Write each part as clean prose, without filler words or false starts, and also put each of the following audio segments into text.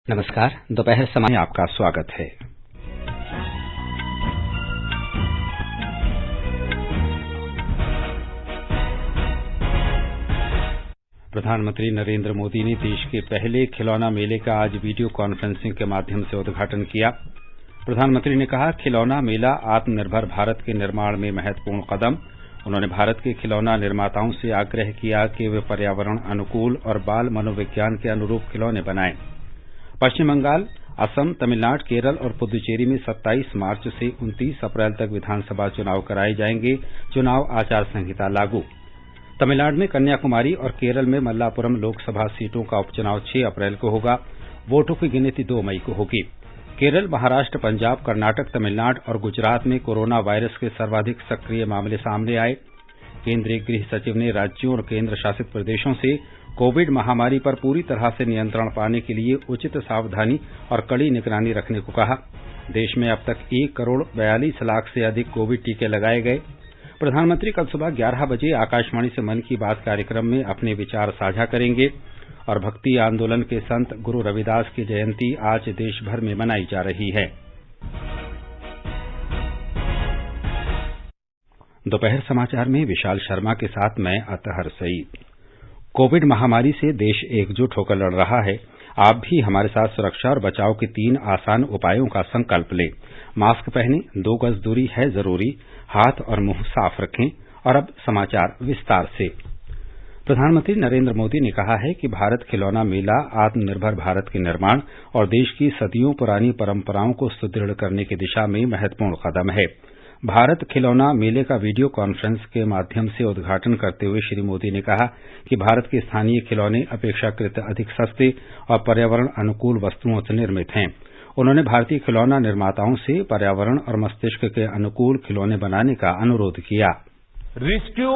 नमस्कार। दोपहर समय में आपका स्वागत है। प्रधानमंत्री नरेंद्र मोदी ने देश के पहले खिलौना मेले का आज वीडियो कॉन्फ्रेंसिंग के माध्यम से उद्घाटन किया। प्रधानमंत्री ने कहा, खिलौना मेला आत्मनिर्भर भारत के निर्माण में महत्वपूर्ण कदम। उन्होंने भारत के खिलौना निर्माताओं से आग्रह किया कि वे पर्यावरण अनुकूल और बाल मनोविज्ञान के अनुरूप खिलौने बनाएं। पश्चिम बंगाल, असम, तमिलनाडु, केरल और पुदुचेरी में 27 मार्च से 29 अप्रैल तक विधानसभा चुनाव कराए जाएंगे। चुनाव आचार संहिता लागू। तमिलनाडु में कन्याकुमारी और केरल में मल्लापुरम लोकसभा सीटों का उपचुनाव 6 अप्रैल को होगा। वोटों की गिनती 2 मई को होगी। केरल, महाराष्ट्र, पंजाब, कर्नाटक, तमिलनाडु और गुजरात में कोरोना वायरस के सर्वाधिक सक्रिय मामले सामने आए। केंद्रीय गृह सचिव ने राज्यों और केंद्र शासित प्रदेशों से कोविड महामारी पर पूरी तरह से नियंत्रण पाने के लिए उचित सावधानी और कड़ी निगरानी रखने को कहा। देश में अब तक 1 करोड़ 42 लाख से अधिक कोविड टीके लगाए गए। प्रधानमंत्री कल सुबह 11 बजे आकाशवाणी से मन की बात कार्यक्रम में अपने विचार साझा करेंगे। और भक्ति आंदोलन के संत गुरु रविदास की जयंती आज देश भर में मनाई जा रही है। दोपहर समाचार में विशाल शर्मा के साथ मैं अतहर सईद। कोविड महामारी से देश एकजुट होकर लड़ रहा है। आप भी हमारे साथ सुरक्षा और बचाव के 3 आसान उपायों का संकल्प लें। मास्क पहनें, 2 गज दूरी है जरूरी, हाथ और मुंह साफ रखें। और अब समाचार विस्तार से। प्रधानमंत्री नरेंद्र मोदी ने कहा है कि भारत खिलौना मेला आत्मनिर्भर भारत के निर्माण और देश की सदियों पुरानी परंपराओं को सुदृढ़ करने की दिशा में महत्वपूर्ण कदम है। भारत खिलौना मेले का वीडियो कॉन्फ्रेंस के माध्यम से उद्घाटन करते हुए श्री मोदी ने कहा कि भारत के स्थानीय खिलौने अपेक्षाकृत अधिक सस्ते और पर्यावरण अनुकूल वस्तुओं से निर्मित हैं। उन्होंने भारतीय खिलौना निर्माताओं से पर्यावरण और मस्तिष्क के अनुकूल खिलौने बनाने का अनुरोध किया। रेस्क्यू,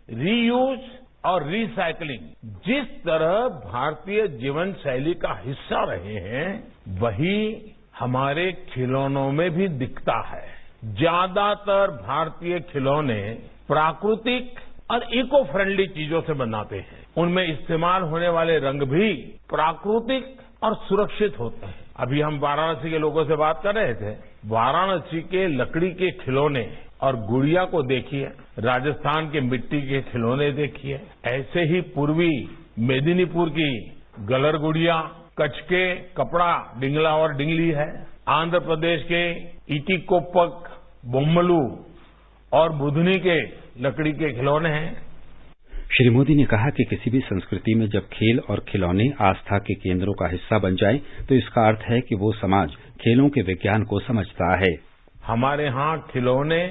रीयूज और रिसाइकलिंग जिस तरह भारतीय जीवन शैली का हिस्सा रहे हैं, वही हमारे खिलौनों में भी दिखता है। ज्यादातर भारतीय खिलौने प्राकृतिक और इको फ्रेंडली चीजों से बनाते हैं। उनमें इस्तेमाल होने वाले रंग भी प्राकृतिक और सुरक्षित होते हैं। अभी हम वाराणसी के लोगों से बात कर रहे थे। वाराणसी के लकड़ी के खिलौने और गुड़िया को देखिए, राजस्थान के मिट्टी के खिलौने देखिए, ऐसे ही पूर्वी मेदिनीपुर की गलर गुड़िया, कच्छ के कपड़ा डिंगला और डिंगली है, आंध्र प्रदेश के इटिकोपक, बोम्मलू और बुधनी के लकड़ी के खिलौने हैं। श्री मोदी ने कहा कि किसी भी संस्कृति में जब खेल और खिलौने आस्था के केंद्रों का हिस्सा बन जाएं, तो इसका अर्थ है कि वो समाज खेलों के विज्ञान को समझता है। हमारे यहाँ खिलौने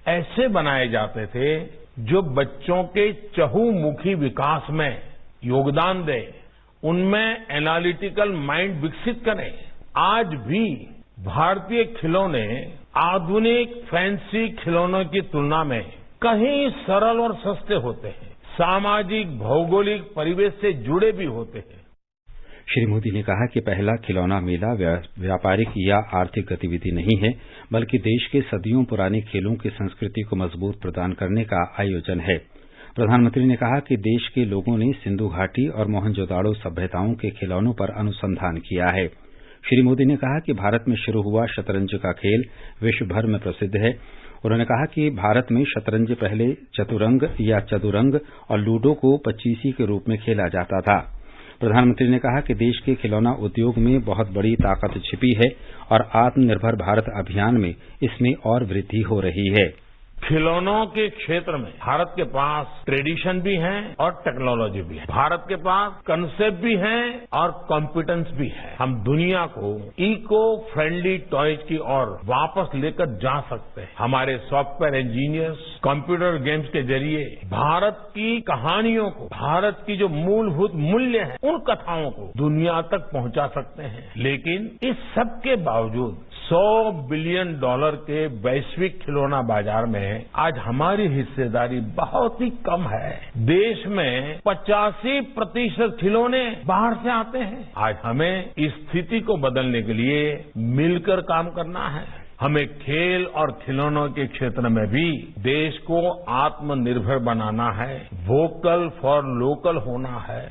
ऐसे बनाए जाते थे जो बच्चों के चहुमुखी विकास में योगदान दें, उनमें एनालिटिकल माइंड विकसित करें। आज भी भारतीय खिलौने आधुनिक फैंसी खिलौनों की तुलना में कहीं सरल और सस्ते होते हैं, सामाजिक भौगोलिक परिवेश से जुड़े भी होते हैं। श्री मोदी ने कहा कि पहला खिलौना मेला व्यापारिक या आर्थिक गतिविधि नहीं है, बल्कि देश के सदियों पुराने खेलों की संस्कृति को मजबूत प्रदान करने का आयोजन है। प्रधानमंत्री ने कहा कि देश के लोगों ने सिंधु घाटी और मोहनजोदाड़ो सभ्यताओं के खिलौनों पर अनुसंधान किया है। श्री मोदी ने कहा कि भारत में शुरू हुआ शतरंज का खेल विश्व भर में प्रसिद्ध है। उन्होंने कहा कि भारत में शतरंज पहले चतुरंग या चतुरंग और लूडो को पचीसी के रूप में खेला जाता था। प्रधानमंत्री ने कहा कि देश के खिलौना उद्योग में बहुत बड़ी ताकत छिपी है और आत्मनिर्भर भारत अभियान में इसमें और वृद्धि हो रही है। खिलौनों के क्षेत्र में भारत के पास ट्रेडिशन भी है और टेक्नोलॉजी भी है। भारत के पास कंसेप्ट भी है और कॉम्पिटेंस भी है। हम दुनिया को इको फ्रेंडली टॉयज की ओर वापस लेकर जा सकते हैं। हमारे सॉफ्टवेयर इंजीनियर्स कंप्यूटर गेम्स के जरिए भारत की कहानियों को, भारत की जो मूलभूत मूल्य हैं, उन कथाओं को दुनिया तक पहुंचा सकते हैं। लेकिन इस सब के बावजूद $100 बिलियन के वैश्विक खिलौना बाजार में आज हमारी हिस्सेदारी बहुत ही कम है। देश में 85% खिलौने बाहर से आते हैं। आज हमें इस स्थिति को बदलने के लिए मिलकर काम करना है। हमें खेल और खिलौनों के क्षेत्र में भी देश को आत्मनिर्भर बनाना है, वोकल फॉर लोकल होना है।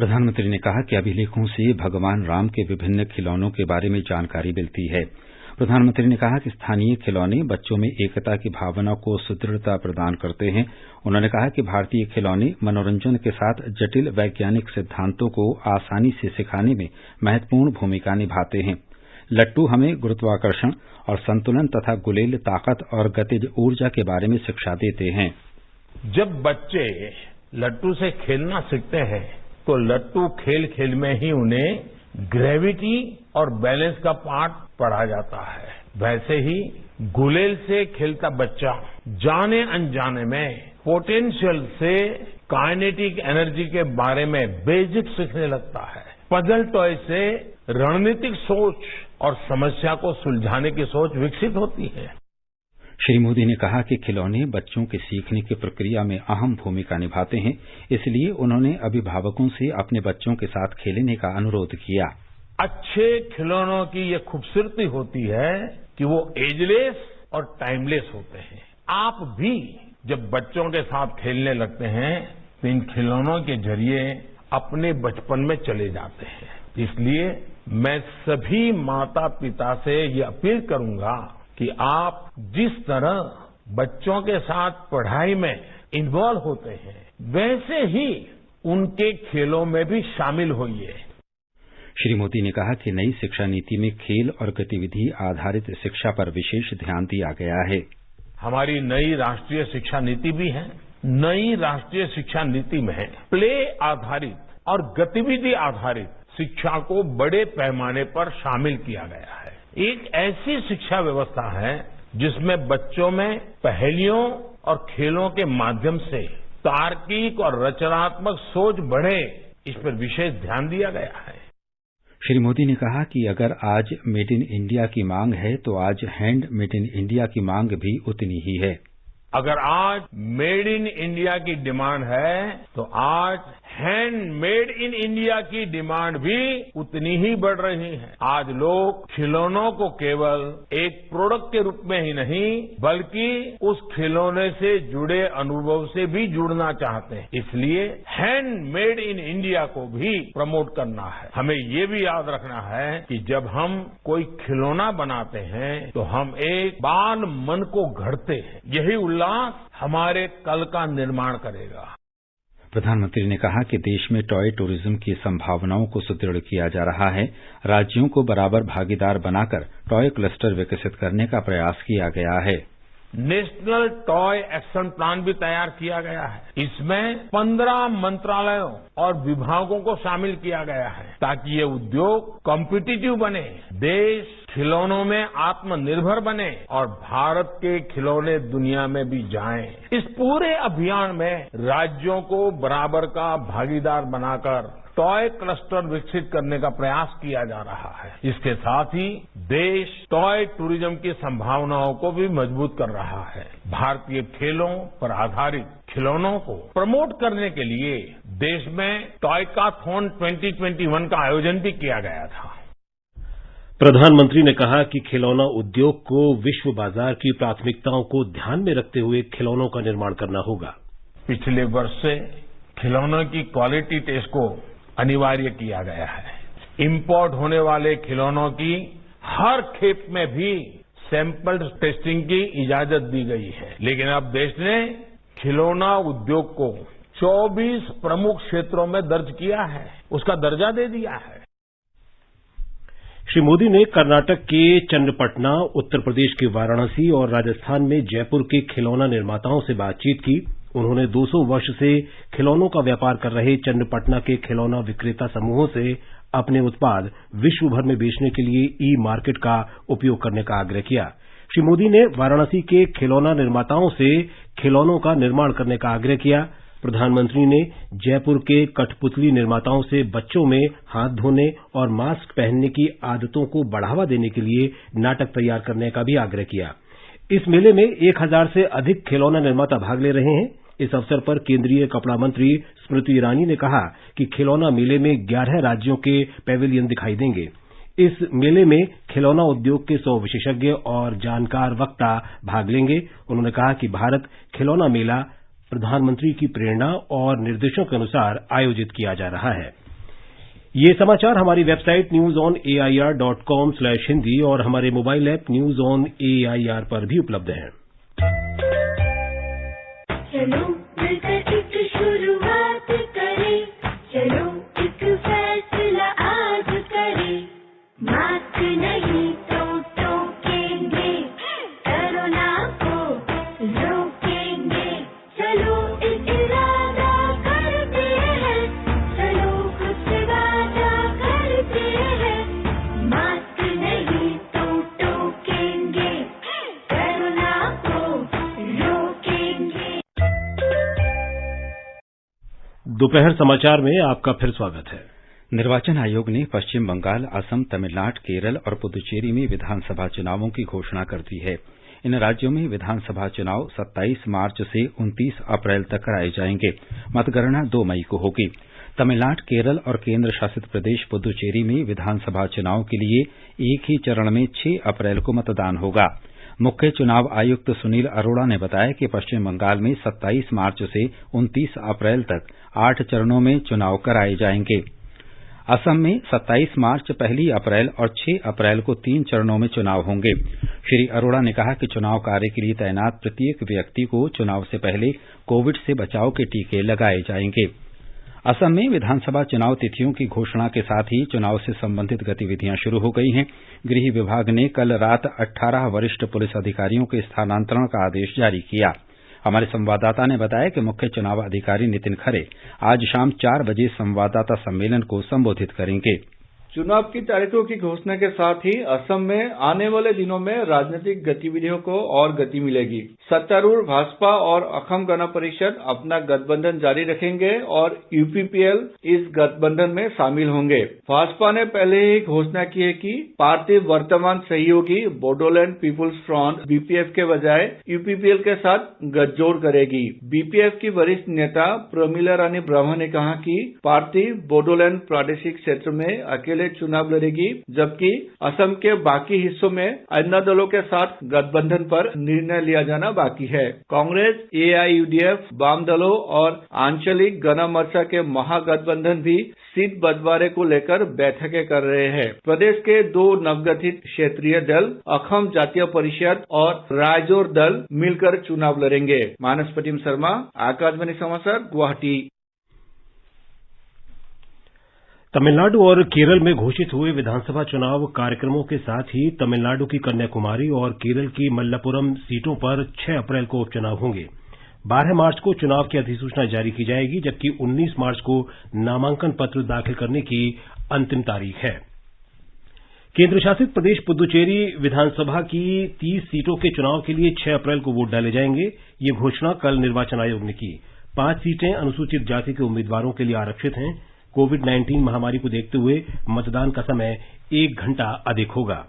प्रधानमंत्री ने कहा कि अभिलेखों से भगवान राम के विभिन्न खिलौनों के बारे में जानकारी मिलती है। प्रधानमंत्री ने कहा कि स्थानीय खिलौने बच्चों में एकता की भावना को सुदृढ़ता प्रदान करते हैं। उन्होंने कहा कि भारतीय खिलौने मनोरंजन के साथ जटिल वैज्ञानिक सिद्धांतों को आसानी से सिखाने में महत्वपूर्ण भूमिका निभाते हैं। लट्टू हमें गुरुत्वाकर्षण और संतुलन तथा गुलेल ताकत और गतिज ऊर्जा के बारे में शिक्षा देते हैं। जब बच्चे लट्टू से खेलना सीखते हैं तो लट्टू खेल खेल में ही उन्हें ग्रेविटी और बैलेंस का पाठ पढ़ा जाता है। वैसे ही गुलेल से खेलता बच्चा जाने अनजाने में पोटेंशियल से काइनेटिक एनर्जी के बारे में बेसिक सीखने लगता है। पजल टॉय से रणनीतिक सोच और समस्या को सुलझाने की सोच विकसित होती है। श्री मोदी ने कहा कि खिलौने बच्चों के सीखने की प्रक्रिया में अहम भूमिका निभाते हैं, इसलिए उन्होंने अभिभावकों से अपने बच्चों के साथ खेलने का अनुरोध किया। अच्छे खिलौनों की ये खूबसूरती होती है कि वो एजलेस और टाइमलेस होते हैं। आप भी जब बच्चों के साथ खेलने लगते हैं तो इन खिलौनों के जरिए अपने बचपन में चले जाते हैं। इसलिए मैं सभी माता पिता से ये अपील करूंगा कि आप जिस तरह बच्चों के साथ पढ़ाई में इन्वॉल्व होते हैं वैसे ही उनके खेलों में भी शामिल होइए। श्री मोदी ने कहा कि नई शिक्षा नीति में खेल और गतिविधि आधारित शिक्षा पर विशेष ध्यान दिया गया है। हमारी नई राष्ट्रीय शिक्षा नीति भी है। नई राष्ट्रीय शिक्षा नीति में प्ले आधारित और गतिविधि आधारित शिक्षा को बड़े पैमाने पर शामिल किया गया है। एक ऐसी शिक्षा व्यवस्था है जिसमें बच्चों में पहेलियों और खेलों के माध्यम से तार्किक और रचनात्मक सोच बढ़े, इस पर विशेष ध्यान दिया गया है। श्री मोदी ने कहा कि अगर आज मेड इन इंडिया की मांग है तो आज हैंड मेड इन इंडिया की मांग भी उतनी ही है। अगर आज मेड इन इंडिया की डिमांड है तो आज हैंड मेड इन इंडिया की डिमांड भी उतनी ही बढ़ रही है। आज लोग खिलौनों को केवल एक प्रोडक्ट के रूप में ही नहीं बल्कि उस खिलौने से जुड़े अनुभव से भी जुड़ना चाहते हैं। इसलिए हैंड मेड इन इंडिया को भी प्रमोट करना है। हमें ये भी याद रखना है कि जब हम कोई खिलौना बनाते हैं तो हम एक बाल मन को गढ़ते हैं। यही उल्लास हमारे कल का निर्माण करेगा। प्रधानमंत्री ने कहा कि देश में टॉय टूरिज्म की संभावनाओं को सुदृढ़ किया जा रहा है। राज्यों को बराबर भागीदार बनाकर टॉय क्लस्टर विकसित करने का प्रयास किया गया है। नेशनल टॉय एक्शन प्लान भी तैयार किया गया है। इसमें 15 मंत्रालयों और विभागों को शामिल किया गया है ताकि ये उद्योग कॉम्पिटिटिव बने, देश खिलौनों में आत्मनिर्भर बने और भारत के खिलौने दुनिया में भी जाएं। इस पूरे अभियान में राज्यों को बराबर का भागीदार बनाकर टॉय क्लस्टर विकसित करने का प्रयास किया जा रहा है। इसके साथ ही देश टॉय टूरिज्म की संभावनाओं को भी मजबूत कर रहा है। भारतीय खेलों पर आधारित खिलौनों को प्रमोट करने के लिए देश में टॉयकाथॉन 2021 का आयोजन भी किया गया था। प्रधानमंत्री ने कहा कि खिलौना उद्योग को विश्व बाजार की प्राथमिकताओं को ध्यान में रखते हुए खिलौनों का निर्माण करना होगा। पिछले वर्ष से खिलौनों की क्वालिटी टेस्ट को अनिवार्य किया गया है। इंपोर्ट होने वाले खिलौनों की हर खेप में भी सैंपल टेस्टिंग की इजाजत दी गई है। लेकिन अब देश ने खिलौना उद्योग को 24 प्रमुख क्षेत्रों में दर्ज किया है, उसका दर्जा दे दिया है। श्री मोदी ने कर्नाटक के चन्नपटना, उत्तर प्रदेश के वाराणसी और राजस्थान में जयपुर के खिलौना निर्माताओं से बातचीत की। उन्होंने 200 वर्ष से खिलौनों का व्यापार कर रहे चन्नपटना के खिलौना विक्रेता समूहों से अपने उत्पाद विश्व भर में बेचने के लिए ई मार्केट का उपयोग करने का आग्रह किया। श्री मोदी ने वाराणसी के खिलौना निर्माताओं से खिलौनों का निर्माण करने का आग्रह किया। प्रधानमंत्री ने जयपुर के कठपुतली निर्माताओं से बच्चों में हाथ धोने और मास्क पहनने की आदतों को बढ़ावा देने के लिए नाटक तैयार करने का भी आग्रह किया। इस मेले में 1000 से अधिक खिलौना निर्माता भाग ले रहे हैं। इस अवसर पर केंद्रीय कपड़ा मंत्री स्मृति ईरानी ने कहा कि खिलौना मेले में 11 राज्यों के पैवेलियन दिखाई देंगे। इस मेले में खिलौना उद्योग के 100 विशेषज्ञ और जानकार वक्ता भाग लेंगे। उन्होंने कहा कि भारत खिलौना मेला प्रधानमंत्री की प्रेरणा और निर्देशों के अनुसार आयोजित किया जा रहा है। ये समाचार हमारी वेबसाइट newsonair.com/hindi और हमारे mobile app news on AIR पर भी उपलब्ध हैं। चलो मिलकर एक शुरुआत करें, चलो एक फैसला आज करें, मास्क नहीं तो टोकेंगे, कोरोना को रोकेंगे, चलो एक इरादा करते हैं, चलो खुद से वादा करते हैं, मास्क नहीं तो टोकेंगे, कोरोना को रोकेंगे। दोपहर समाचार में आपका फिर स्वागत है। निर्वाचन आयोग ने पश्चिम बंगाल, असम, तमिलनाडु, केरल और पुदुचेरी में विधानसभा चुनावों की घोषणा कर दी है। इन राज्यों में विधानसभा चुनाव 27 मार्च से 29 अप्रैल तक कराए जाएंगे। मतगणना 2 मई को होगी। तमिलनाडु, केरल और केंद्र शासित प्रदेश पुदुचेरी में विधानसभा चुनाव के लिए एक ही चरण में 6 अप्रैल को मतदान होगा। मुख्य चुनाव आयुक्त सुनील अरोड़ा ने बताया कि पश्चिम बंगाल में 27 मार्च से 29 अप्रैल तक 8 चरणों में चुनाव कराए जाएंगे। असम में 27 मार्च, 1 अप्रैल और 6 अप्रैल को 3 चरणों में चुनाव होंगे। श्री अरोड़ा ने कहा कि चुनाव कार्य के लिए तैनात प्रत्येक व्यक्ति को चुनाव से पहले कोविड से बचाव के टीके लगाए जाएंगे। असम में विधानसभा चुनाव तिथियों की घोषणा के साथ ही चुनाव से संबंधित गतिविधियां शुरू हो गई हैं। गृह विभाग ने कल रात 18 वरिष्ठ पुलिस अधिकारियों के स्थानांतरण का आदेश जारी किया। हमारे संवाददाता ने बताया कि मुख्य चुनाव अधिकारी नितिन खरे आज शाम 4 बजे संवाददाता सम्मेलन को संबोधित करेंगे। चुनाव की तारीखों की घोषणा के साथ ही असम में आने वाले दिनों में राजनीतिक गतिविधियों को और गति मिलेगी। सत्तारूढ़ भाजपा और असम गण परिषद अपना गठबंधन जारी रखेंगे और यूपीपीएल इस गठबंधन में शामिल होंगे। भाजपा ने पहले ही घोषणा की है कि पार्टी वर्तमान सहयोगी बोडोलैंड पीपुल्स फ्रंट बीपीएफ के बजाय यूपीपीएल के साथ गठजोड़ करेगी। बीपीएफ की वरिष्ठ नेता प्रमिला रानी ब्रह्मा ने कहा कि पार्टी बोडोलैंड प्रादेशिक क्षेत्र में अकेले चुनाव लड़ेगी, जबकि असम के बाकी हिस्सों में अन्य दलों के साथ गठबंधन पर निर्णय लिया जाना बाकी है। कांग्रेस, एआईयूडीएफ, वाम दलों और आंचलिक गण मोर्चा के महागठबंधन भी सीट बंटवारे को लेकर बैठकें कर रहे हैं। प्रदेश के 2 नवगठित क्षेत्रीय दल असम जातीय परिषद और रायजोर दल मिलकर चुनाव लड़ेंगे। मानस प्रतिम शर्मा, आकाशवाणी समाचार, गुवाहाटी। तमिलनाडु और केरल में घोषित हुए विधानसभा चुनाव कार्यक्रमों के साथ ही तमिलनाडु की कन्याकुमारी और केरल की मल्लापुरम सीटों पर 6 अप्रैल को उपचुनाव होंगे। 12 मार्च को चुनाव की अधिसूचना जारी की जाएगी, जबकि 19 मार्च को नामांकन पत्र दाखिल करने की अंतिम तारीख है। केंद्र शासित प्रदेश पुदुचेरी विधानसभा की 30 सीटों के चुनाव के लिए 6 अप्रैल को वोट डाले जाएंगे। ये घोषणा कल निर्वाचन आयोग ने की। 5 सीटें अनुसूचित जाति के उम्मीदवारों के लिए आरक्षित हैं। कोविड-19 महामारी को देखते हुए मतदान का समय 1 घंटा अधिक होगा।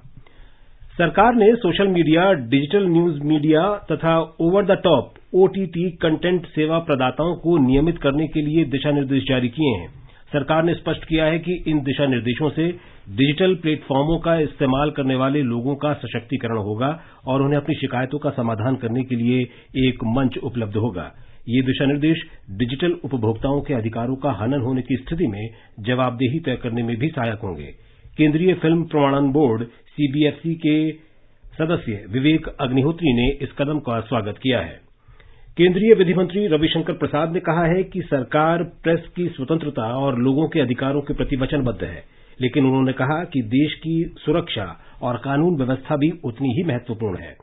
सरकार ने social media, digital news media तथा over the top OTT content सेवा प्रदाताओं को नियमित करने के लिए दिशा निर्देश जारी किए हैं। सरकार ने स्पष्ट किया है कि इन दिशा निर्देशों से डिजिटल प्लेटफॉर्मों का इस्तेमाल करने वाले लोगों का सशक्तिकरण होगा और उन्हें अपनी शिकायतों का समाधान करने के लिए एक मंच उपलब्ध होगा। ये दिशा निर्देश डिजिटल उपभोक्ताओं के अधिकारों का हनन होने की स्थिति में जवाबदेही तय करने में भी सहायक होंगे। केंद्रीय फिल्म प्रमाणन बोर्ड सीबीएफसी के सदस्य विवेक अग्निहोत्री ने इस कदम का स्वागत किया है। केंद्रीय विधि मंत्री रविशंकर प्रसाद ने कहा है कि सरकार प्रेस की स्वतंत्रता और लोगों के अधिकारों के प्रति वचनबद्ध है, लेकिन उन्होंने कहा कि देश की सुरक्षा और कानून व्यवस्था भी उतनी ही महत्वपूर्ण है।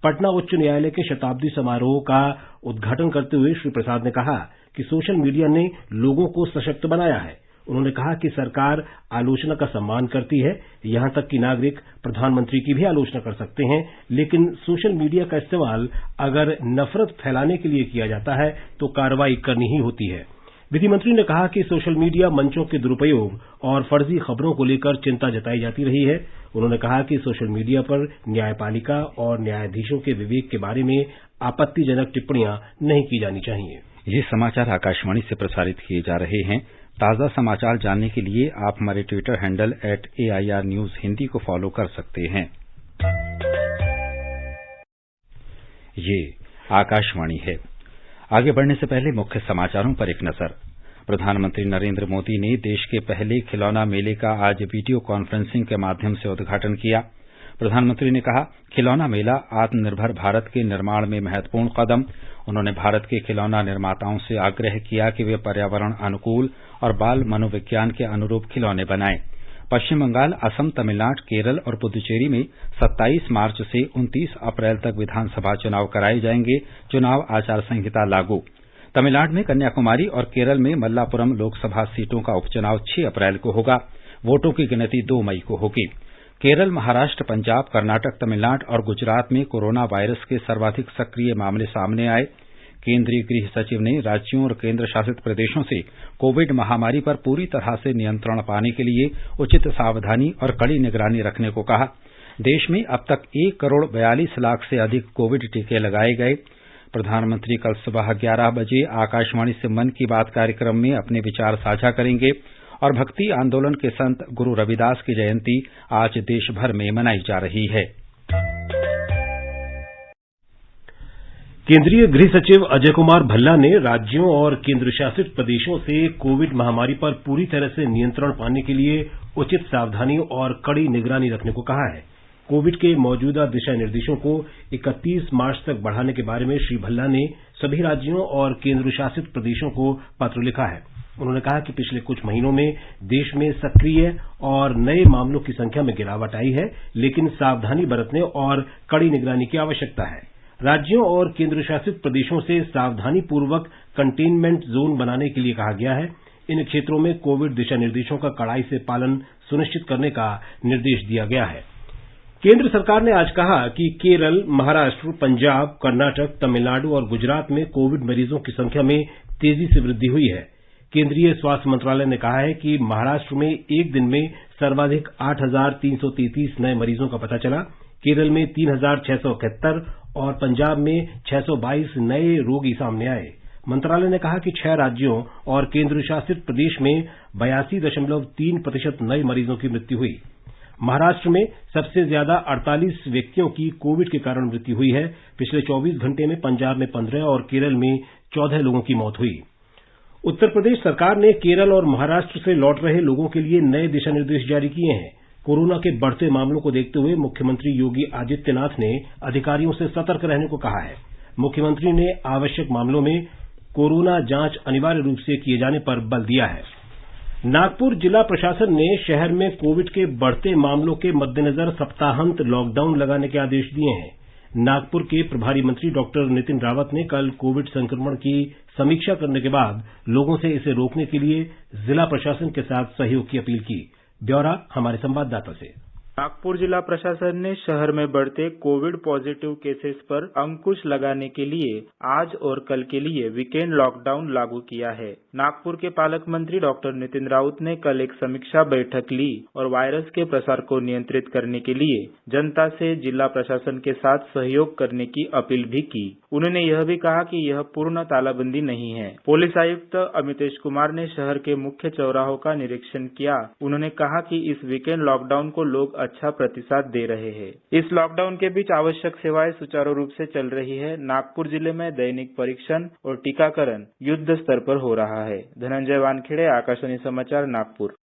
पटना उच्च न्यायालय के शताब्दी समारोह का उद्घाटन करते हुए श्री प्रसाद ने कहा कि सोशल मीडिया ने लोगों को सशक्त बनाया है। उन्होंने कहा कि सरकार आलोचना का सम्मान करती है, यहां तक कि नागरिक प्रधानमंत्री की भी आलोचना कर सकते हैं, लेकिन सोशल मीडिया का इस्तेमाल अगर नफरत फैलाने के लिए किया जाता है तो कार्रवाई करनी ही होती है। विधि मंत्री ने कहा कि सोशल मीडिया मंचों के दुरुपयोग और फर्जी खबरों को लेकर चिंता जताई जाती रही है। उन्होंने कहा कि सोशल मीडिया पर न्यायपालिका और न्यायाधीशों के विवेक के बारे में आपत्तिजनक टिप्पणियां नहीं की जानी चाहिए। ये समाचार आकाशवाणी से प्रसारित किए जा रहे हैं। ताज़ा समाचार जानने के लिए आप हमारे Twitter handle @AIR News Hindi को फॉलो कर सकते हैं। ये आकाशवाणी है। आगे बढ़ने से पहले मुख्य समाचारों पर एक नजर। प्रधानमंत्री नरेंद्र मोदी ने देश के पहले खिलौना मेले का आज वीडियो कॉन्फ्रेंसिंग के माध्यम से उद्घाटन किया। प्रधानमंत्री ने कहा, खिलौना मेला आत्मनिर्भर भारत के निर्माण में महत्वपूर्ण कदम। उन्होंने भारत के खिलौना निर्माताओं से आग्रह किया कि वे पर्यावरण अनुकूल और बाल मनोविज्ञान के अनुरूप खिलौने बनाएं। पश्चिम बंगाल, असम, तमिलनाडु, केरल और पुदुचेरी में 27 मार्च से 29 अप्रैल तक विधानसभा चुनाव कराए जाएंगे। चुनाव आचार संहिता लागू। तमिलनाडु में कन्याकुमारी और केरल में मल्लापुरम लोकसभा सीटों का उपचुनाव 6 अप्रैल को होगा। वोटों की गिनती 2 मई को होगी। केरल, महाराष्ट्र, पंजाब, कर्नाटक, तमिलनाडु और गुजरात में कोरोना वायरस के सर्वाधिक सक्रिय मामले सामने आए। केंद्रीय गृह सचिव ने राज्यों और केंद्र शासित प्रदेशों से कोविड महामारी पर पूरी तरह से नियंत्रण पाने के लिए उचित सावधानी और कड़ी निगरानी रखने को कहा। देश में अब तक 1 करोड़ 42 लाख से अधिक कोविड टीके लगाए गए। प्रधानमंत्री कल सुबह 11 बजे आकाशवाणी से मन की बात कार्यक्रम में अपने विचार साझा करेंगे और भक्ति आंदोलन के संत गुरु रविदास की जयंती आज देश भर में मनाई जा रही है। केंद्रीय गृह सचिव अजय कुमार भल्ला ने राज्यों और केंद्र शासित प्रदेशों से कोविड महामारी पर पूरी तरह से नियंत्रण पाने के लिए उचित सावधानी और कड़ी निगरानी रखने को कहा है। कोविड के मौजूदा दिशा निर्देशों को 31 मार्च तक बढ़ाने के बारे में श्री भल्ला ने सभी राज्यों और केंद्र शासित प्रदेशों को पत्र लिखा है। उन्होंने कहा कि पिछले कुछ महीनों में देश में सक्रिय और नए मामलों की संख्या में गिरावट आई है, लेकिन सावधानी बरतने और कड़ी निगरानी की आवश्यकता है। राज्यों और केंद्र शासित प्रदेशों से सावधानीपूर्वक कंटेनमेंट जोन बनाने के लिए कहा गया है। इन क्षेत्रों में कोविड दिशा निर्देशों का कड़ाई से पालन सुनिश्चित करने का निर्देश दिया गया है। केंद्र सरकार ने आज कहा कि केरल, महाराष्ट्र, पंजाब, कर्नाटक, तमिलनाडु और गुजरात में कोविड मरीजों की संख्या में तेजी से वृद्धि हुई है। केंद्रीय स्वास्थ्य मंत्रालय ने कहा है कि महाराष्ट्र में एक दिन में सर्वाधिक 8,333 नए मरीजों का पता चला। केरल में 3,671 और पंजाब में 622 नए रोगी सामने आए। मंत्रालय ने कहा कि 6 राज्यों और केंद्र शासित प्रदेश में 82.3% नए मरीजों की मृत्यु हुई। महाराष्ट्र में सबसे ज्यादा 48 व्यक्तियों की कोविड के कारण मृत्यु हुई है। पिछले 24 घंटे में पंजाब में 15 और केरल में 14 लोगों की मौत हुई। उत्तर प्रदेश सरकार ने केरल और महाराष्ट्र से लौट रहे लोगों के लिए नए दिशा निर्देश जारी किए हैं। कोरोना के बढ़ते मामलों को देखते हुए मुख्यमंत्री योगी आदित्यनाथ ने अधिकारियों से सतर्क रहने को कहा है। मुख्यमंत्री ने आवश्यक मामलों में कोरोना जांच अनिवार्य रूप से किए जाने पर बल दिया है। नागपुर जिला प्रशासन ने शहर में कोविड के बढ़ते मामलों के मद्देनजर सप्ताहांत लॉकडाउन लगाने के आदेश दिए हैं। नागपुर के प्रभारी मंत्री डॉक्टर नितिन रावत ने कल कोविड संक्रमण की समीक्षा करने के बाद लोगों से इसे रोकने के लिए जिला प्रशासन के साथ सहयोग की अपील की। ब्यौरा हमारे संवाददाता से। नागपुर जिला प्रशासन ने शहर में बढ़ते कोविड पॉजिटिव केसेस पर अंकुश लगाने के लिए आज और कल के लिए वीकेंड लॉकडाउन लागू किया है। नागपुर के पालक मंत्री डॉक्टर नितिन राउत ने कल एक समीक्षा बैठक ली और वायरस के प्रसार को नियंत्रित करने के लिए जनता से जिला प्रशासन के साथ सहयोग करने की अपील भी की। उन्होंने यह भी कहा कि यह पूर्ण तालाबंदी नहीं है। पुलिस आयुक्त अमितेश कुमार ने शहर के मुख्य चौराहों का निरीक्षण किया। उन्होंने कहा कि इस वीकेंड लॉकडाउन को लोग अच्छा प्रतिसाद दे रहे हैं। इस लॉकडाउन के बीच आवश्यक सेवाएं सुचारू रूप से चल रही है। नागपुर जिले में दैनिक परीक्षण और टीकाकरण युद्ध स्तर पर हो रहा है। धनंजय वानखेड़े, आकाशवाणी समाचार, नागपुर।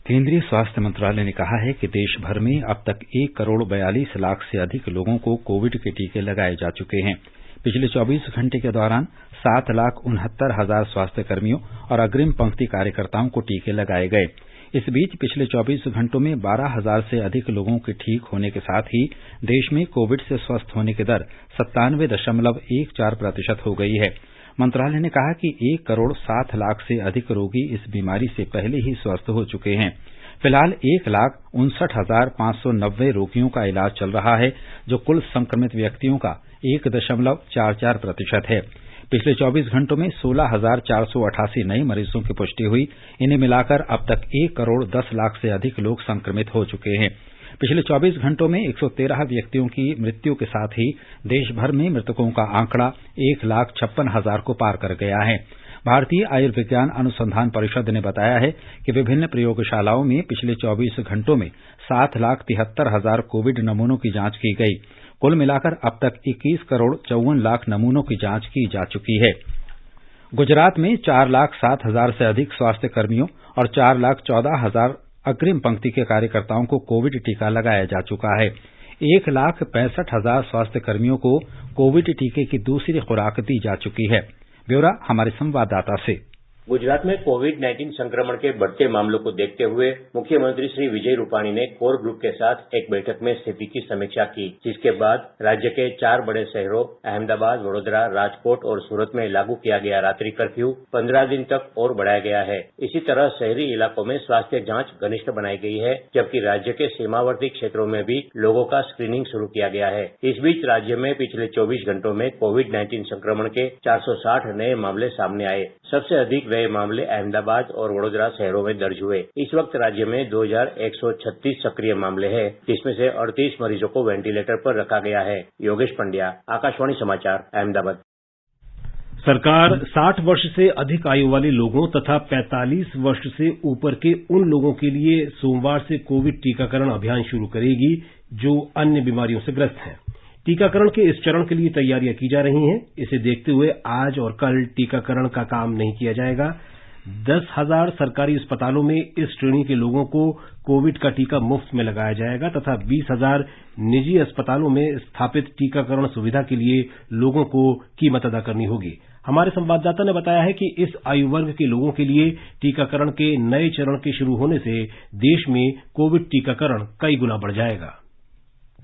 केंद्रीय स्वास्थ्य मंत्रालय ने कहा है कि देश भर में अब तक 1 करोड़ 42 लाख से अधिक लोगों को कोविड के टीके लगाए जा चुके हैं। पिछले 24 घंटे के दौरान 7,69,000 स्वास्थ्य कर्मियों और अग्रिम पंक्ति कार्यकर्ताओं को टीके लगाए गए। इस बीच पिछले 24 घंटों में 12,000 से अधिक लोगों के ठीक होने के साथ ही देश में कोविड से स्वस्थ होने की दर 97.14% हो गई है। मंत्रालय ने कहा कि 1 करोड़ 7 लाख से अधिक रोगी इस बीमारी से पहले ही स्वस्थ हो चुके हैं। फिलहाल 1,59,590 रोगियों का इलाज चल रहा है, जो कुल संक्रमित व्यक्तियों का 1.44% है। पिछले 24 घंटों में 16,488 नए मरीजों की पुष्टि हुई। इन्हें मिलाकर अब तक 1 करोड़ 10 लाख से अधिक लोग संक्रमित हो चुके हैं। पिछले 24 घंटों में 113 व्यक्तियों की मृत्यु के साथ ही देश भर में मृतकों का आंकड़ा 1,56,000 को पार कर गया है। भारतीय आयुर्विज्ञान अनुसंधान परिषद ने बताया है कि विभिन्न प्रयोगशालाओं में पिछले 24 घंटों में 7,73,000 कोविड नमूनों की जांच की गई। कुल मिलाकर अब तक 21 करोड़ 54 लाख नमूनों की जांच की जा चुकी है। गुजरात में 4,07,000 से अधिक स्वास्थ्य कर्मियों और 4,14,000 अग्रिम पंक्ति के कार्यकर्ताओं को कोविड टीका लगाया जा चुका है। 1,65,000 स्वास्थ्य कर्मियों को कोविड टीके की दूसरी खुराक दी जा चुकी है। ब्यौरा हमारे संवाददाता से। गुजरात में कोविड-19 संक्रमण के बढ़ते मामलों को देखते हुए मुख्यमंत्री श्री विजय रूपाणी ने कोर ग्रुप के साथ एक बैठक में स्थिति की समीक्षा की, जिसके बाद राज्य के 4 बड़े शहरों अहमदाबाद, वडोदरा, राजकोट और सूरत में लागू किया गया रात्रि कर्फ्यू 15 दिन तक और बढ़ाया गया है। इसी तरह शहरी इलाकों में स्वास्थ्य जांच घनिष्ठ बनाई गई है, जबकि राज्य के सीमावर्ती क्षेत्रों में भी लोगों का स्क्रीनिंग शुरू किया गया है। इस बीच राज्य में पिछले 24 घंटों में कोविड-19 संक्रमण के 460 नए मामले सामने आए। सबसे अधिक नए मामले अहमदाबाद और वडोदरा शहरों में दर्ज हुए। इस वक्त राज्य में 2,136 सक्रिय मामले हैं, जिसमें से 38 मरीजों को वेंटिलेटर पर रखा गया है। योगेश पंड्या, आकाशवाणी समाचार, अहमदाबाद। सरकार 60 वर्ष से अधिक आयु वाले लोगों तथा 45 वर्ष से ऊपर के उन लोगों के लिए सोमवार से कोविड टीकाकरण अभियान शुरू करेगी जो अन्य बीमारियों से ग्रस्त हैं। टीकाकरण के इस चरण के लिए तैयारियां की जा रही हैं। इसे देखते हुए आज और कल टीकाकरण का काम नहीं किया जाएगा। 10,000 सरकारी अस्पतालों में इस श्रेणी के लोगों को कोविड का टीका मुफ्त में लगाया जाएगा तथा 20,000 निजी अस्पतालों में स्थापित टीकाकरण सुविधा के लिए लोगों को कीमत अदा करनी होगी। हमारे संवाददाता ने बताया है कि इस आयु वर्ग के लोगों के लिए टीकाकरण के नए चरण के शुरू होने से देश में कोविड टीकाकरण कई गुना बढ़ जाएगा।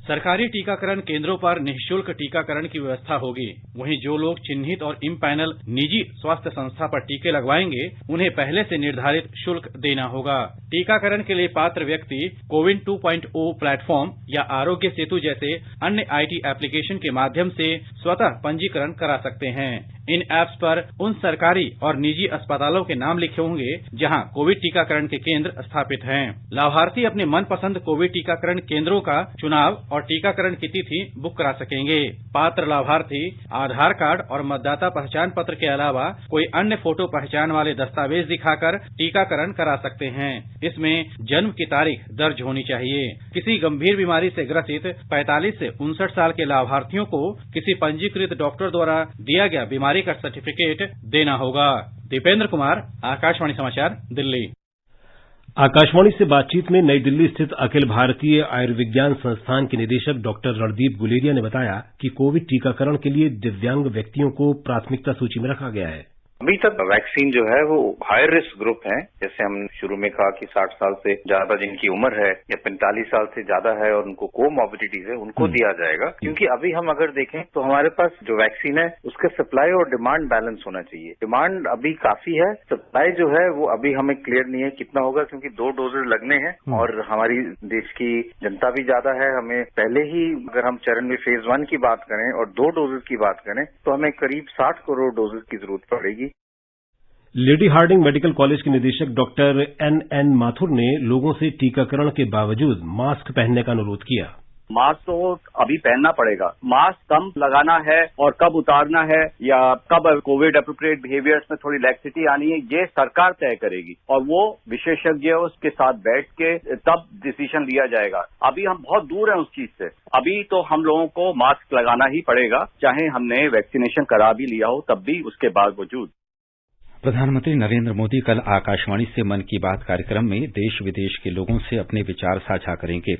सरकारी टीकाकरण केंद्रों पर निःशुल्क टीकाकरण की व्यवस्था होगी। वहीं जो लोग चिन्हित और इम्पैनल निजी स्वास्थ्य संस्था पर टीके लगवाएंगे, उन्हें पहले से निर्धारित शुल्क देना होगा। टीकाकरण के लिए पात्र व्यक्ति कोविन 2.0 प्लेटफॉर्म या आरोग्य सेतु जैसे अन्य IT एप्लीकेशन के माध्यम से स्वतः पंजीकरण करा सकते हैं। इन ऐप्स पर उन सरकारी और निजी अस्पतालों के नाम लिखे होंगे जहां कोविड टीकाकरण के केंद्र स्थापित हैं। लाभार्थी अपने मनपसंद कोविड टीकाकरण केंद्रों का चुनाव और टीकाकरण की तिथि बुक करा सकेंगे। पात्र लाभार्थी आधार कार्ड और मतदाता पहचान पत्र के अलावा कोई अन्य फोटो पहचान वाले दस्तावेज दिखाकर टीकाकरण करा सकते हैं। इसमें जन्म की तारीख दर्ज होनी चाहिए। किसी गंभीर बीमारी से ग्रसित 45 से 59 साल के लाभार्थियों को किसी पंजीकृत डॉक्टर द्वारा दिया गया बीमारी का सर्टिफिकेट देना होगा। दीपेंद्र कुमार, आकाशवाणी समाचार, दिल्ली। आकाशवाणी से बातचीत में नई दिल्ली स्थित अखिल भारतीय आयुर्विज्ञान संस्थान के निदेशक डॉक्टर रणदीप गुलेरिया ने बताया कि कोविड टीकाकरण के लिए दिव्यांग व्यक्तियों को प्राथमिकता सूची में रखा गया है। अभी तक वैक्सीन जो है वो हाई रिस्क ग्रुप है, जैसे हम शुरू में कहा कि 60 साल से ज्यादा जिनकी उम्र है या 45 साल से ज्यादा है और उनको कोमॉर्बिडिटीज है, उनको दिया जाएगा। क्योंकि अभी हम अगर देखें तो हमारे पास जो वैक्सीन है उसका सप्लाई और डिमांड बैलेंस होना चाहिए। डिमांड अभी काफी है, सप्लाई जो है वो अभी हमें क्लियर नहीं है कितना होगा, क्योंकि 2 डोजेज लगने हैं और हमारी देश की जनता भी ज्यादा है। हमें पहले ही अगर हम चरण में फेज 1 की बात करें और 2 डोजेज की बात करें तो हमें करीब 60 करोड़ डोजेज की जरूरत पड़ेगी। लेडी हार्डिंग मेडिकल कॉलेज के निदेशक डॉक्टर NN माथुर ने लोगों से टीकाकरण के बावजूद मास्क पहनने का अनुरोध किया। मास्क तो अभी पहनना पड़ेगा। मास्क कब लगाना है और कब उतारना है या कब कोविड एप्रोप्रिएट बिहेवियर्स में थोड़ी लैक्सिटी आनी है, ये सरकार तय करेगी और वो विशेषज्ञों के साथ बैठ के तब डिसीजन लिया जाएगा। अभी हम बहुत दूर हैं उस चीज से। अभी तो हम लोगों को मास्क लगाना ही पड़ेगा, चाहे हमने वैक्सीनेशन करा भी लिया हो तब भी उसके बावजूद। प्रधानमंत्री नरेंद्र मोदी कल आकाशवाणी से मन की बात कार्यक्रम में देश विदेश के लोगों से अपने विचार साझा करेंगे।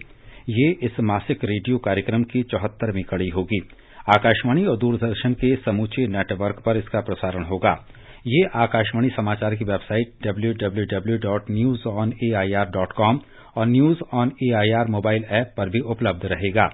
ये इस मासिक रेडियो कार्यक्रम की 74वीं कड़ी होगी। आकाशवाणी और दूरदर्शन के समूचे नेटवर्क पर इसका प्रसारण होगा। ये आकाशवाणी समाचार की वेबसाइट www.newsonair.com और news on AIR mobile app पर भी उपलब्ध रहेगा।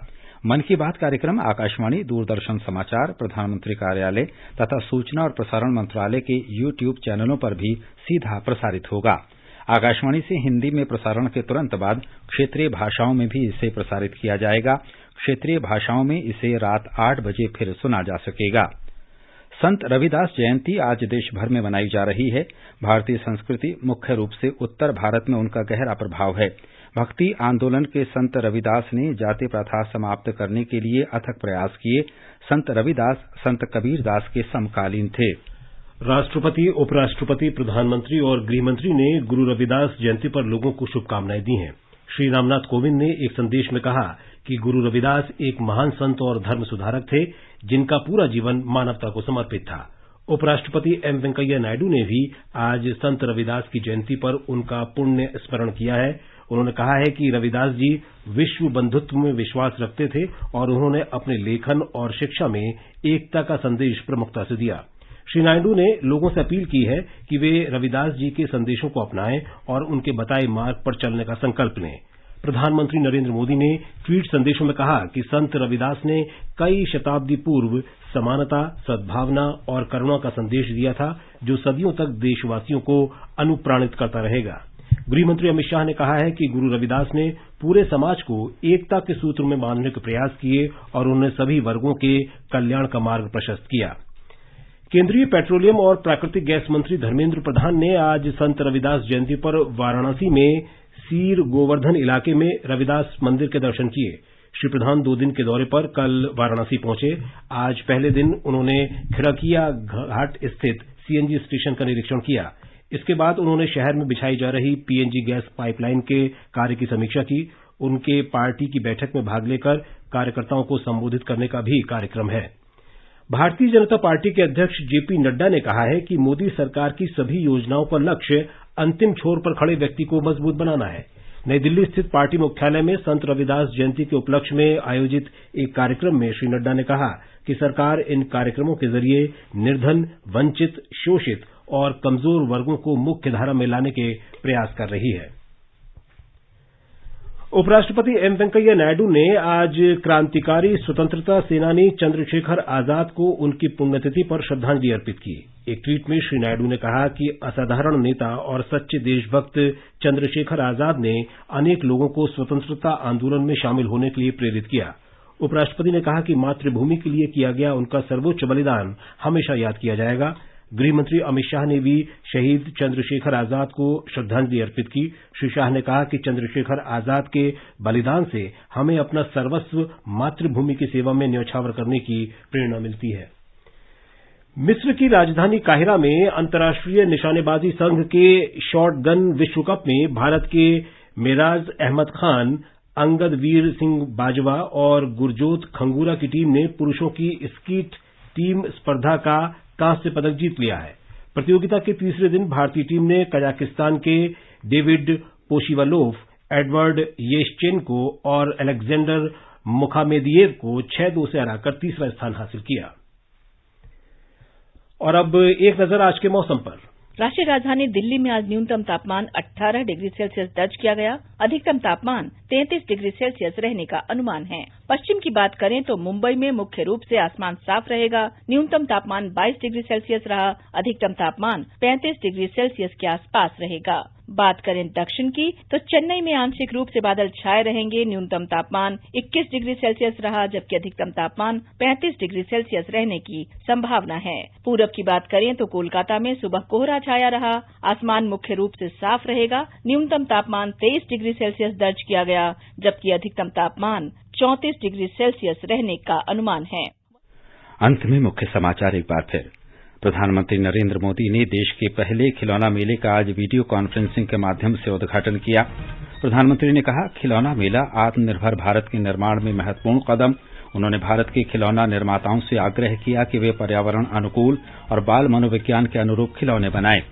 मन की बात कार्यक्रम आकाशवाणी, दूरदर्शन समाचार, प्रधानमंत्री कार्यालय तथा सूचना और प्रसारण मंत्रालय के YouTube चैनलों पर भी सीधा प्रसारित होगा। आकाशवाणी से हिंदी में प्रसारण के तुरंत बाद क्षेत्रीय भाषाओं में भी इसे प्रसारित किया जाएगा। क्षेत्रीय भाषाओं में इसे रात 8 बजे फिर सुना जा सकेगा। संत रविदास जयंती आज देश भर में मनाई जा रही है। भारतीय संस्कृति, मुख्य रूप से उत्तर भारत में उनका गहरा प्रभाव है। भक्ति आंदोलन के संत रविदास ने जाति प्रथा समाप्त करने के लिए अथक प्रयास किए। संत रविदास संत कबीरदास के समकालीन थे। राष्ट्रपति, उपराष्ट्रपति, प्रधानमंत्री और गृहमंत्री ने गुरु रविदास जयंती पर लोगों को शुभकामनाएं दी हैं। श्री रामनाथ कोविंद ने एक संदेश में कहा कि गुरु रविदास एक महान संत और धर्म सुधारक थे, जिनका पूरा जीवन मानवता को समर्पित था। उपराष्ट्रपति एम वेंकैया नायडू ने भी आज संत रविदास की जयंती पर उनका पुण्य स्मरण किया है। उन्होंने कहा है कि रविदास जी विश्व बंधुत्व में विश्वास रखते थे और उन्होंने अपने लेखन और शिक्षा में एकता का संदेश प्रमुखता से दिया। श्री नायडू ने लोगों से अपील की है कि वे रविदास जी के संदेशों को अपनाएं और उनके बताए मार्ग पर चलने का संकल्प लें। प्रधानमंत्री नरेंद्र मोदी ने ट्वीट संदेशों में कहा कि संत रविदास ने कई शताब्दी पूर्व समानता, सद्भावना और करुणा का संदेश दिया था, जो सदियों तक देशवासियों को अनुप्राणित करता रहेगा। गृहमंत्री अमित शाह ने कहा है कि गुरु रविदास ने पूरे समाज को एकता के सूत्र में बांधने के प्रयास किए और उन्होंने सभी वर्गों के कल्याण का मार्ग प्रशस्त किया। केंद्रीय पेट्रोलियम और प्राकृतिक गैस मंत्री धर्मेंद्र प्रधान ने आज संत रविदास जयंती पर वाराणसी में सीर गोवर्धन इलाके में रविदास मंदिर के दर्शन किए। श्री प्रधान 2 दिन के दौरे पर कल वाराणसी पहुंचे। आज पहले दिन उन्होंने खिड़किया घाट स्थित सीएनजी स्टेशन का निरीक्षण किया। इसके बाद उन्होंने शहर में बिछाई जा रही पीएनजी गैस पाइपलाइन के कार्य की समीक्षा की। उनके पार्टी की बैठक में भाग लेकर कार्यकर्ताओं को संबोधित करने का भी कार्यक्रम है। भारतीय जनता पार्टी के अध्यक्ष जेपी नड्डा ने कहा है कि मोदी सरकार की सभी योजनाओं का लक्ष्य अंतिम छोर पर खड़े व्यक्ति को मजबूत बनाना है। नई दिल्ली स्थित पार्टी मुख्यालय में संत रविदास जयंती के उपलक्ष्य में आयोजित एक कार्यक्रम में श्री नड्डा ने कहा कि सरकार इन कार्यक्रमों के जरिए निर्धन, वंचित, शोषित और कमजोर वर्गों को मुख्य धारा में लाने के प्रयास कर रही है। उपराष्ट्रपति एम वेंकैया नायडू ने आज क्रांतिकारी स्वतंत्रता सेनानी चंद्रशेखर आजाद को उनकी पुण्यतिथि पर श्रद्धांजलि अर्पित की। एक ट्वीट में श्री नायडू ने कहा कि असाधारण नेता और सच्चे देशभक्त चंद्रशेखर आजाद ने अनेक लोगों को स्वतंत्रता आंदोलन में शामिल होने के लिए प्रेरित किया। उपराष्ट्रपति ने कहा कि मातृभूमि के लिए किया गया उनका सर्वोच्च बलिदान हमेशा याद किया जाएगा। गृहमंत्री अमित शाह ने भी शहीद चंद्रशेखर आजाद को श्रद्धांजलि अर्पित की। श्री शाह ने कहा कि चंद्रशेखर आजाद के बलिदान से हमें अपना सर्वस्व मातृभूमि की सेवा में न्यौछावर करने की प्रेरणा मिलती है। मिस्र की राजधानी काहिरा में अंतर्राष्ट्रीय निशानेबाजी संघ के शॉट गन विश्व कप में भारत के मेराज अहमद खान, अंगद वीर सिंह बाजवा और गुरजोत खंगूरा की टीम ने पुरुषों की स्कीट टीम स्पर्धा का कांस्य पदक जीत लिया है। प्रतियोगिता के तीसरे दिन भारतीय टीम ने कजाकिस्तान के डेविड पोशिवालोव, एडवर्ड येशचेंको और अलेक्जेंडर मुखामेदियेव को 6-2 से हराकर तीसरा स्थान हासिल किया। और अब एक नजर आज के मौसम पर। राष्ट्रीय राजधानी दिल्ली में आज न्यूनतम तापमान 18 डिग्री सेल्सियस दर्ज किया गया। अधिकतम तापमान 33 डिग्री सेल्सियस रहने का अनुमान है। पश्चिम की बात करें तो मुंबई में मुख्य रूप से आसमान साफ रहेगा। न्यूनतम तापमान 22 डिग्री सेल्सियस रहा। अधिकतम तापमान 35 डिग्री सेल्सियस के आसपास रहेगा। बात करें दक्षिण की तो चेन्नई में आंशिक रूप से बादल छाए रहेंगे। न्यूनतम तापमान 21 डिग्री सेल्सियस रहा, जबकि अधिकतम तापमान 35 डिग्री सेल्सियस रहने की संभावना है। पूरब की बात करें तो कोलकाता में सुबह कोहरा छाया रहा। आसमान मुख्य रूप से साफ रहेगा। न्यूनतम तापमान 23 डिग्री सेल्सियस दर्ज किया गया, जबकि अधिकतम तापमान 34 डिग्री सेल्सियस रहने का अनुमान है। अंत में मुख्य समाचार एक बार फिर। प्रधानमंत्री नरेंद्र मोदी ने देश के पहले खिलौना मेले का आज वीडियो कॉन्फ्रेंसिंग के माध्यम से उद्घाटन किया। प्रधानमंत्री ने कहा, खिलौना मेला आत्मनिर्भर भारत के निर्माण में महत्वपूर्ण कदम। उन्होंने भारत के खिलौना निर्माताओं से आग्रह किया कि वे पर्यावरण अनुकूल और बाल मनोविज्ञान के अनुरूप खिलौने बनाएं।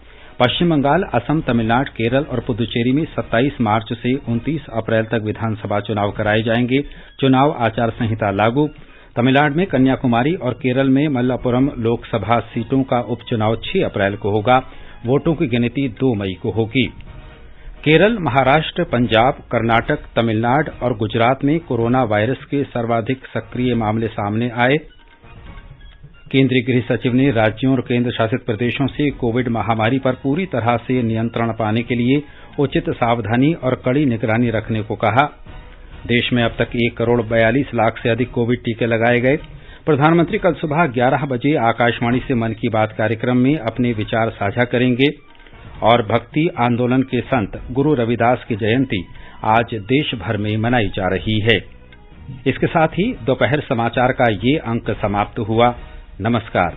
पश्चिम बंगाल, असम, तमिलनाडु, केरल और पुदुचेरी में 27 मार्च से 29 अप्रैल तक विधानसभा चुनाव कराए जाएंगे। चुनाव आचार संहिता लागू। तमिलनाडु में कन्याकुमारी और केरल में मल्लापुरम लोकसभा सीटों का उपचुनाव 6 अप्रैल को होगा। वोटों की गिनती 2 मई को होगी। केरल, महाराष्ट्र, पंजाब, कर्नाटक, तमिलनाडु और गुजरात में कोरोना वायरस के सर्वाधिक सक्रिय मामले सामने आए। केंद्रीय गृह सचिव ने राज्यों और केंद्र शासित प्रदेशों से कोविड महामारी पर पूरी तरह से नियंत्रण पाने के लिए उचित सावधानी और कड़ी निगरानी रखने को कहा। देश में अब तक 1 करोड़ 42 लाख से अधिक कोविड टीके लगाए गए। प्रधानमंत्री कल सुबह 11 बजे आकाशवाणी से मन की बात कार्यक्रम में अपने विचार साझा करेंगे। और भक्ति आंदोलन के संत गुरु रविदास की जयंती आज देश भर में मनाई जा रही है। इसके साथ ही दोपहर समाचार का ये अंक समाप्त हुआ। नमस्कार।